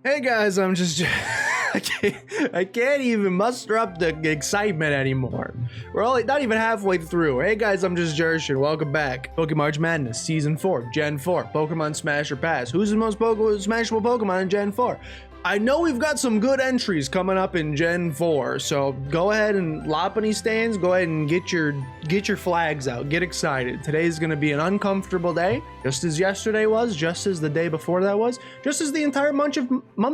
Hey guys, I'm just I can't even muster up the excitement anymore. We're only not even halfway through. Hey guys, I'm just Jershin. Welcome back. PokeMarch Madness Season 4, Gen 4, Pokemon Smash or Pass. Who's the most smashable Pokemon in Gen 4? I know we've got some good entries coming up in Gen 4, so go ahead and Lopunny stands, go ahead and get your flags out. Get excited. Today's gonna be an uncomfortable day, just as yesterday was, just as the day before that was, just as the entire month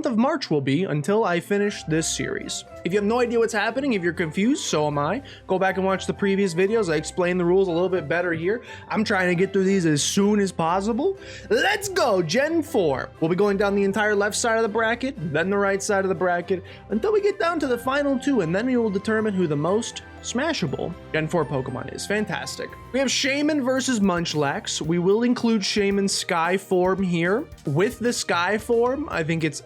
of March will be until I finish this series. If you have no idea what's happening, if you're confused, so am I. Go back and watch the previous videos. I explain the rules a little bit better here. I'm trying to get through these as soon as possible. Let's go, Gen 4. We'll be going down the entire left side of the bracket, then the right side of the bracket, until we get down to the final two, and then we will determine who the most smashable Gen 4 Pokemon is. Fantastic. We have Shaman versus Munchlax. We will include Shaman's Sky form here. With the Sky form, I think it's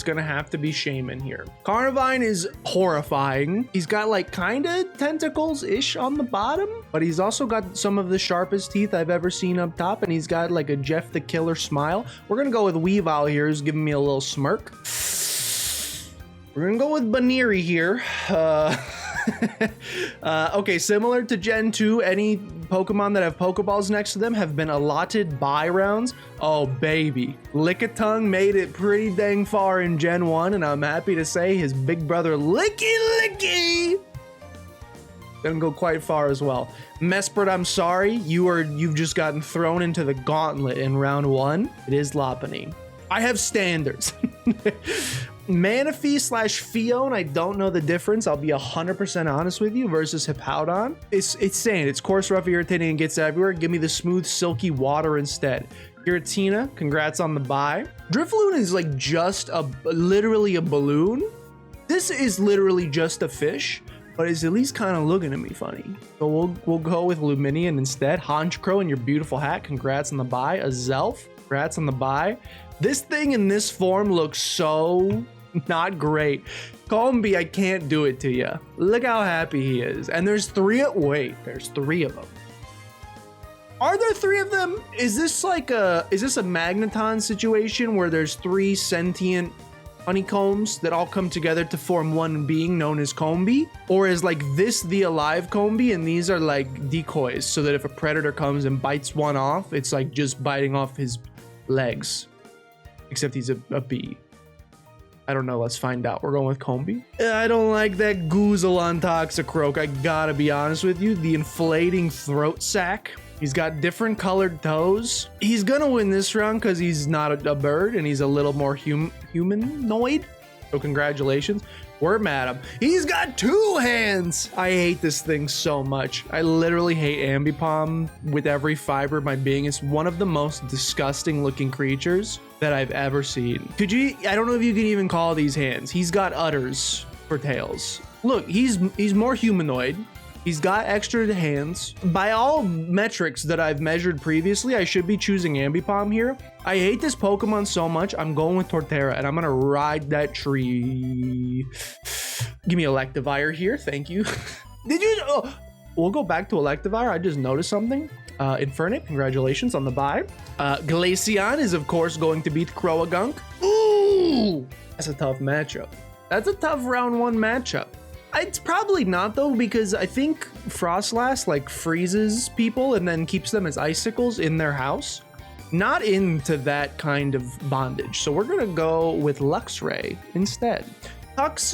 gonna have to be Shaman here. Carnivine is horrifying. He's got like kinda tentacles-ish on the bottom, but he's also got some of the sharpest teeth I've ever seen up top, and he's got like a Jeff the Killer smile. We're gonna go with Weavile here, who's giving me a little smirk. We're gonna go with Baniri here. Okay, similar to Gen 2, any Pokemon that have Pokeballs next to them have been allotted bye rounds. Oh baby, Lickitung made it pretty dang far in Gen 1, and I'm happy to say his big brother Licky didn't go quite far as well. Mesprit, I'm sorry, you've just gotten thrown into the gauntlet in round 1. It is Lopunny. I have standards. Manaphy slash Fion, I don't know the difference. I'll be 100% honest with you, versus Hippowdon. It's sand. It's coarse, rough, irritating, and gets everywhere. Give me the smooth, silky water instead. Giratina, congrats on the bye. Drifloon is like just literally a balloon. This is literally just a fish, but it's at least kind of looking at me funny. So we'll go with Luminion instead. Honchkrow in your beautiful hat, congrats on the bye. A Zelf, congrats on the bye. This thing in this form looks so not great. Combi, I can't do it to you. Look how happy he is. And there's three of them. Are there 3 of them? Is this a Magneton situation where there's 3 sentient honeycombs that all come together to form one being known as Combi? Or is like this the alive Combi and these are like decoys, so that if a predator comes and bites one off, it's like just biting off his legs? Except he's a bee. I don't know, let's find out. We're going with Combi. I don't like that Goozle on Toxicroak, I gotta be honest with you. The inflating throat sack. He's got different colored toes. He's gonna win this round because he's not a bird and he's a little more humanoid. So congratulations. We're mad at him. He's got 2 hands. I hate this thing so much. I literally hate Ambipom with every fiber of my being. It's one of the most disgusting looking creatures that I've ever seen. I don't know if you can even call these hands. He's got udders for tails. Look, he's more humanoid. He's got extra hands. By all metrics that I've measured previously, I should be choosing Ambipom here. I hate this Pokemon so much, I'm going with Torterra, and I'm gonna ride that tree. Give me Electivire here, thank you. Did you? Oh, we'll go back to Electivire. I just noticed something. Infernape, congratulations on the bye. Glaceon is, of course, going to beat Croagunk. Ooh, that's a tough matchup. That's a tough round 1 matchup. It's probably not though, because I think Frostlass like freezes people and then keeps them as icicles in their house. Not into that kind of bondage. So we're gonna go with Luxray instead. What's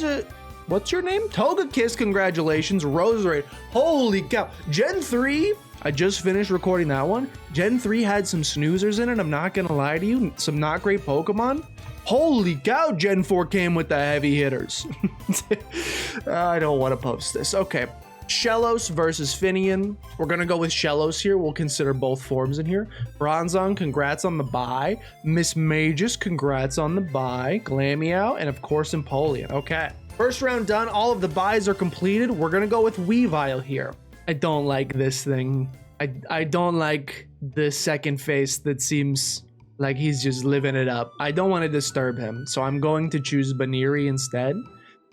your name? Togekiss, congratulations. Roserade, holy cow. Gen 3, I just finished recording that one. Gen 3 had some snoozers in it, I'm not gonna lie to you. Some not great Pokemon. Holy cow, Gen 4 came with the heavy hitters. I don't want to post this. Okay, Shellos versus Finian. We're going to go with Shellos here. We'll consider both forms in here. Bronzong, congrats on the bye. Miss Magus, congrats on the bye. Glameow, and of course Empoleon. Okay, first round done. All of the buys are completed. We're going to go with Weavile here. I don't like this thing. I don't like the second face that seems like he's just living it up. I don't want to disturb him, so I'm going to choose Baniri instead.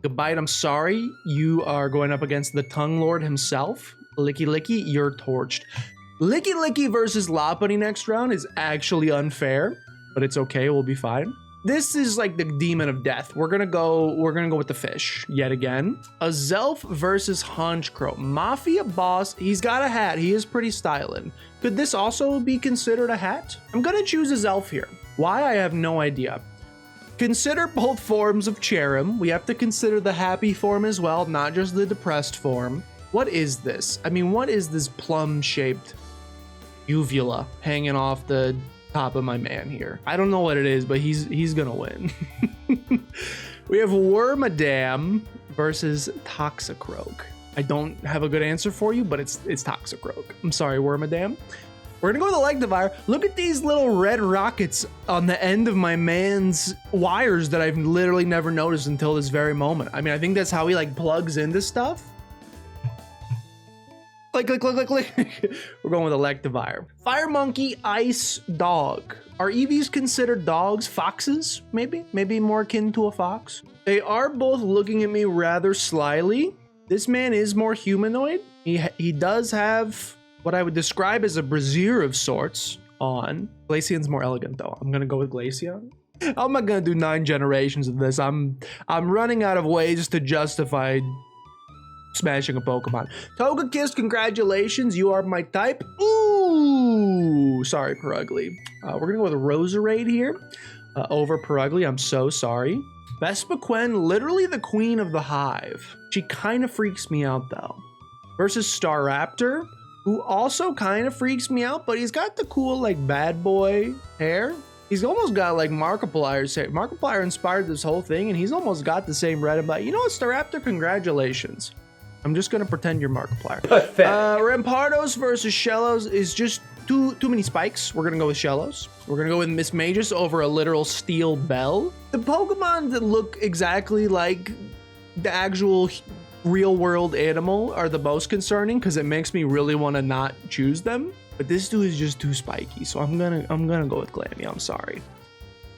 Goodbye, I'm sorry. You are going up against the Tongue Lord himself. Licky, you're torched. Licky versus Lopunny next round is actually unfair, but it's okay, we'll be fine. This is like the demon of death. We're gonna go with the fish yet again. A Zelf versus Honchcrow. Mafia boss, he's got a hat. He is pretty styling. Could this also be considered a hat? I'm gonna choose a Zelf here. Why? I have no idea. Consider both forms of Cherrim. We have to consider the happy form as well, not just the depressed form. What is this? I mean, what is this plum-shaped uvula hanging off the top of my man here? I don't know what it is, but he's gonna win. We have Wormadam versus Toxicroak. I don't have a good answer for you, but it's Toxicroak. I'm sorry, Wormadam. We're gonna go with Electivire. Look at these little red rockets on the end of my man's wires that I've literally never noticed until this very moment. I mean, I think that's how he like plugs into stuff. Click, click, click, click, click. We're going with Electivire. Fire Monkey, Ice Dog. Are EVs considered dogs? Foxes, maybe? Maybe more akin to a fox? They are both looking at me rather slyly. This man is more humanoid. He does have what I would describe as a brassiere of sorts on. Glaceon's more elegant though. I'm gonna go with Glaceon. I'm not gonna do 9 generations of this. I'm running out of ways to justify smashing a Pokemon. Togekiss, congratulations. You are my type. Ooh, sorry, Perugly. We're gonna go with Roserade here over Perugly. I'm so sorry. Vespiquen, literally the queen of the hive. She kind of freaks me out though. Versus Staraptor, who also kind of freaks me out, but he's got the cool like bad boy hair. He's almost got like Markiplier's hair. Markiplier inspired this whole thing, and he's almost got the same red and black. You know what, Staraptor, congratulations. I'm just gonna pretend you're Markiplier. Rampardos versus Shellos is just too many spikes. We're gonna go with Shellos. We're gonna go with Miss Magus over a literal Steel Bell. The Pokemon that look exactly like the actual real world animal are the most concerning because it makes me really want to not choose them. But this dude is just too spiky, so I'm gonna go with Glammy. I'm sorry.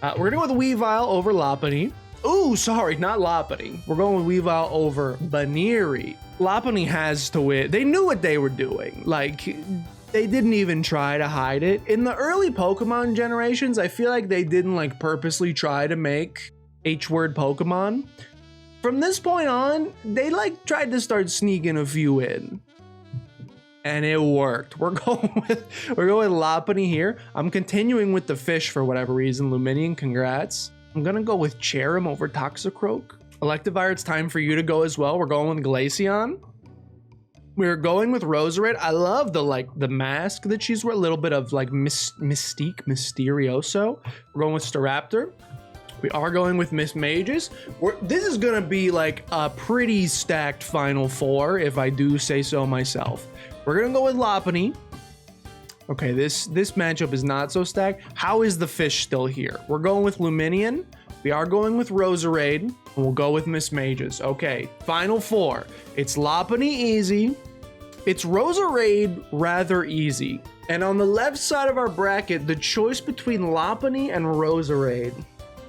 We're gonna go with Weavile over Lopunny. Ooh, sorry, not Lopunny. We're going with Weavile over Baneri. Lopunny has to win. They knew what they were doing. Like, they didn't even try to hide it. In the early Pokemon generations, I feel like they didn't like purposely try to make H-word Pokemon. From this point on, they like tried to start sneaking a few in. And it worked. We're going with Lopunny here. I'm continuing with the fish for whatever reason. Luminion, congrats. I'm gonna go with Cherrim over Toxicroak. Electivire, it's time for you to go as well. We're going with Glaceon. We're going with Roserade. I love the mask that she's wearing, a little bit of like mystique, mysterioso. We're going with Staraptor. We are going with Miss Magus. This is gonna be like a pretty stacked final 4, if I do say so myself. We're gonna go with Lopunny. Okay, this matchup is not so stacked. How is the fish still here? We're going with Luminion. We are going with Roserade, and we'll go with Miss Magus. Okay, final 4. It's Lopunny easy. It's Roserade rather easy. And on the left side of our bracket, the choice between Lopunny and Roserade.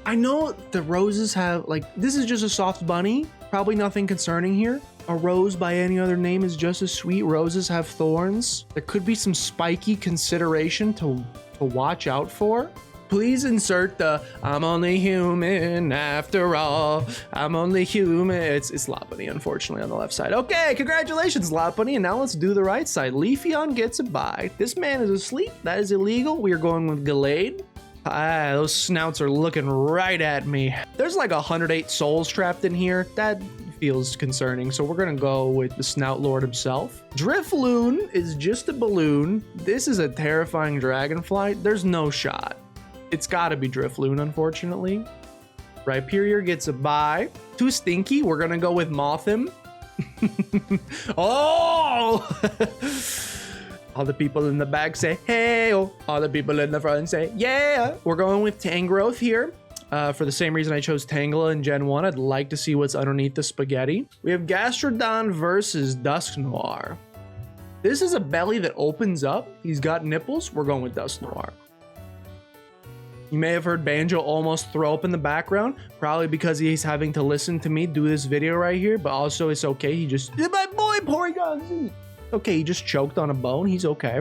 I know the roses have, like, this is just a soft bunny. Probably nothing concerning here. A rose by any other name is just as sweet. Roses have thorns. There could be some spiky consideration to watch out for. Please insert the "I'm only human after all. I'm only human." It's Lopunny, unfortunately, on the left side. Okay, congratulations, Lopunny. And now let's do the right side. Leafeon gets a bye. This man is asleep. That is illegal. We are going with Gallade. Those snouts are looking right at me. There's like 108 souls trapped in here. That feels concerning, so we're gonna go with the Snout Lord himself. Drifloon is just a balloon. This is a terrifying dragonfly. There's no shot. It's gotta be Drifloon, unfortunately. Rhyperior gets a bye. Too stinky. We're gonna go with Mothim. Oh! All the people in the back say, hey, oh. All the people in the front say, yeah. We're going with Tangrowth here. For the same reason I chose Tangela in Gen 1. I'd like to see what's underneath the spaghetti. We have Gastrodon versus Dusknoir. This is a belly that opens up. He's got nipples. We're going with Dusknoir. You may have heard Banjo almost throw up in the background, probably because he's having to listen to me do this video right here, but also it's okay. He just, my boy Porygon. Okay, he just choked on a bone. He's okay.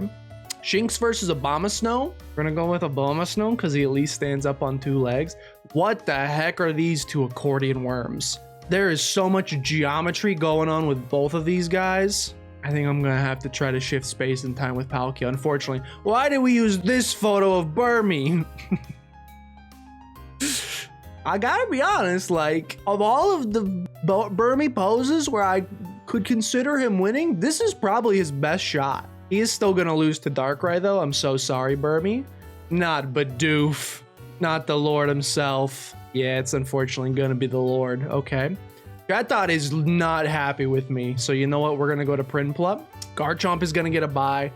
Shinx versus Abomasnow. We're gonna go with Abomasnow because he at least stands up on 2 legs. What the heck are these two accordion worms? There is so much geometry going on with both of these guys. I think I'm gonna have to try to shift space and time with Palkia, unfortunately. Why did we use this photo of Burmy? I gotta be honest, like, of all of the Burmy poses where I could consider him winning, this is probably his best shot. He is still gonna lose to Darkrai though. I'm so sorry, Burmy. Not Bidoof. Not the Lord himself. Yeah, it's unfortunately gonna be the Lord. Okay. Chatot is not happy with me. So you know what? We're gonna go to Prinplup. Garchomp is gonna get a bye.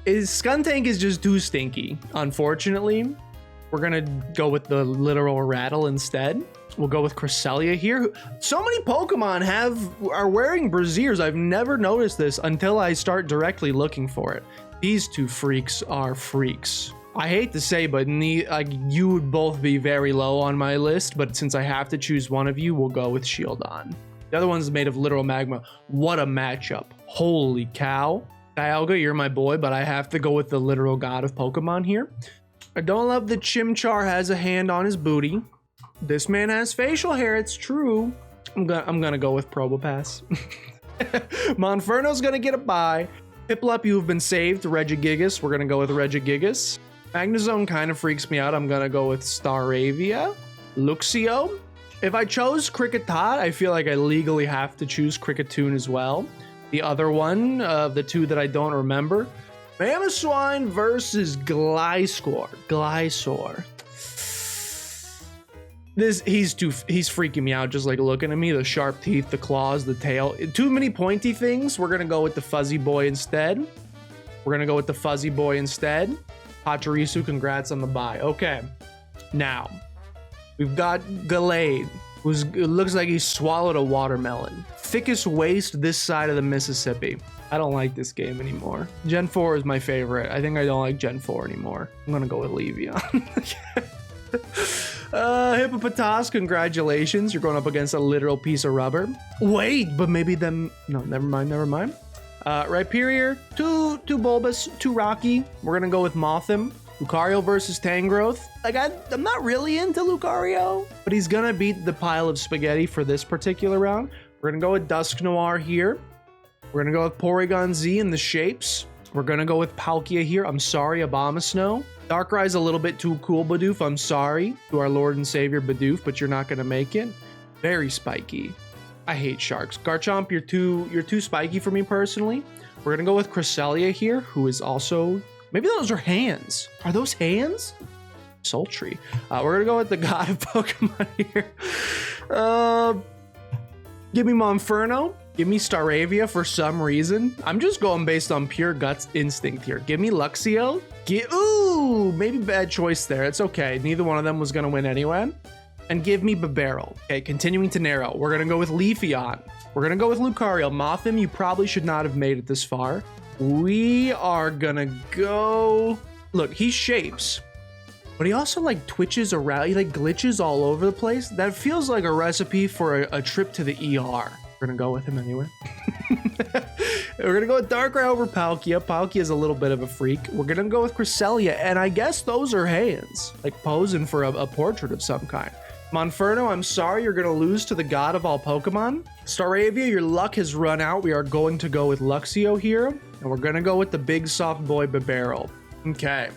His Skuntank is just too stinky, unfortunately. We're gonna go with the literal rattle instead. We'll go with Cresselia here. So many Pokemon are wearing brassieres. I've never noticed this until I start directly looking for it. These two freaks are freaks. I hate to say, but you would both be very low on my list, but since I have to choose one of you, we'll go with Shieldon. The other one's made of literal magma. What a matchup. Holy cow. Dialga, you're my boy, but I have to go with the literal god of Pokemon here. I don't love that Chimchar has a hand on his booty. This man has facial hair, it's true. I'm gonna go with Probopass. Monferno's gonna get a bye. Piplup, you've been saved. Regigigas, we're gonna go with Regigigas. Magnezone kind of freaks me out. I'm gonna go with Staravia. Luxio. If I chose Kricketot, I feel like I legally have to choose Kricketune as well. The other one of the two that I don't remember. Mamoswine versus Gliscor. He's freaking me out just like looking at me. The sharp teeth, the claws, the tail. Too many pointy things. We're gonna go with the Fuzzy Boy instead. Pachirisu, congrats on the bye. Okay. Now, we've got Gallade, it looks like he swallowed a watermelon. Thickest waist this side of the Mississippi. I don't like this game anymore. Gen 4 is my favorite. I think I don't like Gen 4 anymore. I'm gonna go with Levion. Hippopotas, congratulations. You're going up against a literal piece of rubber. Wait, but maybe them... No, never mind. Rhyperior, too bulbous, too rocky. We're gonna go with Mothim. Lucario versus Tangrowth. Like, I'm not really into Lucario, but he's gonna beat the pile of spaghetti for this particular round. We're gonna go with Dusknoir here. We're gonna go with Porygon Z in the shapes. We're gonna go with Palkia here. I'm sorry, Abomasnow. Darkrai's a little bit too cool, Bidoof. I'm sorry to our Lord and Savior Bidoof, but you're not gonna make it. Very spiky. I hate sharks. Garchomp, you're too spiky for me personally. We're gonna go with Cresselia here, who is also... Maybe those are hands. Are those hands? Sultry. We're gonna go with the god of Pokemon here. Give me Monferno. Give me Staravia for some reason. I'm just going based on pure guts instinct here. Give me Luxio. Ooh, maybe bad choice there. It's okay. Neither one of them was gonna win anyway. And give me Bibarel. Okay, continuing to narrow. We're gonna go with Leafeon. We're gonna go with Lucario. Mothim, you probably should not have made it this far. We are gonna go... Look, he shapes, but he also like twitches around. He like glitches all over the place. That feels like a recipe for a trip to the ER. We're gonna go with him anyway. We're gonna go with Darkrai over Palkia. Palkia is a little bit of a freak. We're gonna go with Cresselia, and I guess those are hands, like posing for a portrait of some kind. Monferno, I'm sorry, you're gonna lose to the god of all Pokemon. Staravia, your luck has run out. We are going to go with Luxio here, and we're gonna go with the big soft boy Bibarel. Okay.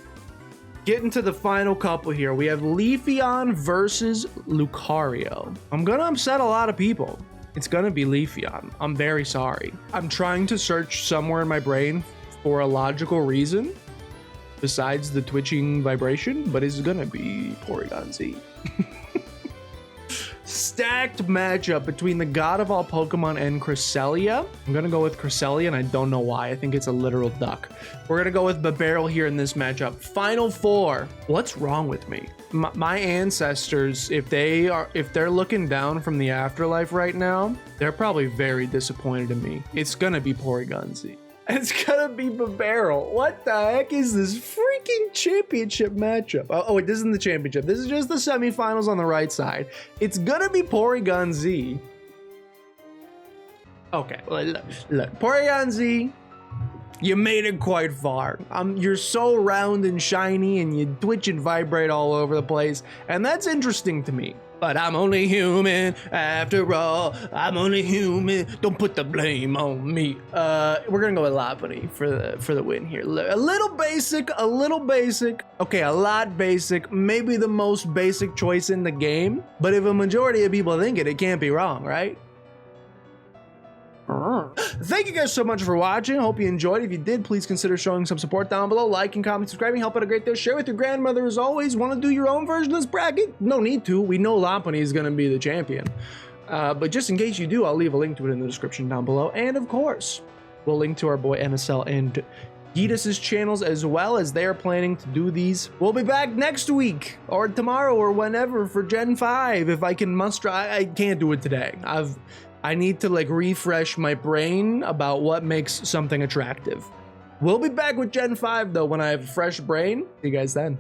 Getting to the final couple here. We have Leafeon versus Lucario. I'm gonna upset a lot of people. It's gonna be Leafeon. I'm very sorry. I'm trying to search somewhere in my brain for a logical reason besides the twitching vibration, but it's gonna be Porygon Z. Stacked matchup between the god of all Pokemon and Cresselia. I'm gonna go with Cresselia, and I don't know why. I think it's a literal duck. We're gonna go with Bibarel here in this matchup. Final four. What's wrong with me? My ancestors, if they're looking down from the afterlife right now, they're probably very disappointed in me. It's gonna be Porygon Z. It's gonna be Bibarel. What the heck is this freaking championship matchup? Oh, wait, this isn't the championship. This is just the semifinals on the right side. It's gonna be Porygon Z. Okay, look. Porygon Z You made it quite far. You're so round and shiny and you twitch and vibrate all over the place. And that's interesting to me. But I'm only human after all. I'm only human. Don't put the blame on me. We're gonna go with Lopunny for the win here. A little basic, a little basic. Okay, a lot basic. Maybe the most basic choice in the game. But if a majority of people think it, it can't be wrong, right? Thank you guys so much for watching. Hope you enjoyed. If you did, please consider showing some support down below. Liking, comment, subscribing, help out a great deal. Share with your grandmother as always. Want to do your own version of this bracket? No need to. We know Lopunny is going to be the champion. But just in case you do, I'll leave a link to it in the description down below. And of course, we'll link to our boy NSL and Gitas' channels as well, as they are planning to do these. We'll be back next week or tomorrow or whenever for Gen 5 if I can muster. I can't do it today. I need to like refresh my brain about what makes something attractive. We'll be back with Gen 5 though when I have a fresh brain. See you guys then.